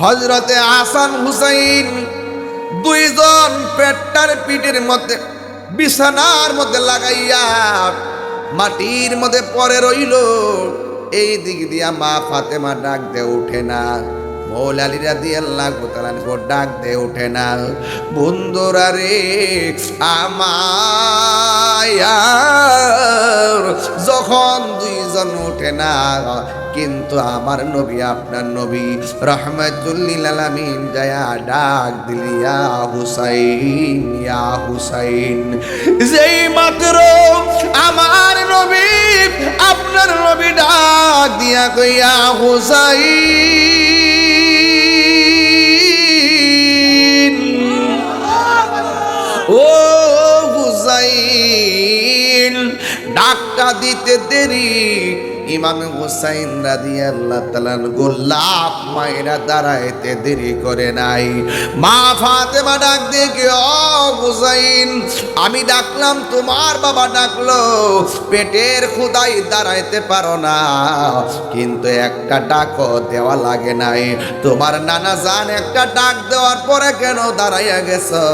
হযরতে হাসান হুসাইন দুইজন পেটটার পিঠের মধ্যে বিছানার মধ্যে লাগাইয়া মাটির মধ্যে পড়ে রইল। এই দিক দিয়া মা ফাতেমা ডাক দে উঠে না, মৌলা আলী রাদিয়াল্লাহু তাআলা ডাক দে উঠে না। বন্ধুরা রে আমার যখন দুইজন উঠে না, কিন্তু আমার নবী আপনার নবী রাহমাতুল লিল আলামিন যায়া ডাক দিলি ইয়া হুসাইন, ইয়া হুসাইন। যেই মাত্র আমার নবী আপনার নবী ডাক দিয়া কইয়া হুসাইন, ও হুসাইন, ডাকটা দিতে দেরি ইমাম হুসাইন রাদিয়াল্লাহু তাআলা গোলাপ মায়েরা দাঁড়াইতে দেরি করে নাই। মা ফাতেমা ডাক দিয়ে কি, ও হুসাইন, আমি ডাকলাম তোমার বাবা ডাকলো, পেটের ক্ষুধায় দাঁড়াইতে পারো না, কিন্তু একটা ডাকও দেওয়া লাগে নাই। তোমার নানা জান একটা ডাক দেওয়ার পরে কেন দাঁড়াইয়া গেছো?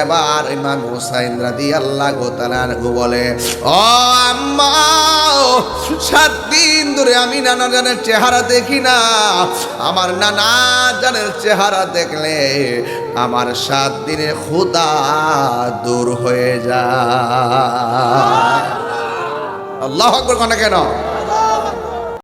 এবার ইমাম হুসাইন রাদিয়াল্লাহু তাআলা বলে, ও আম্মা, 7 দিন ধরে আমি নানা জানের চেহারা দেখি না। আমার নানা জানের চেহারা দেখলে আমার 7 দিনের ক্ষুধা দূর হয়ে যায়। আল্লাহু আকবার। কেন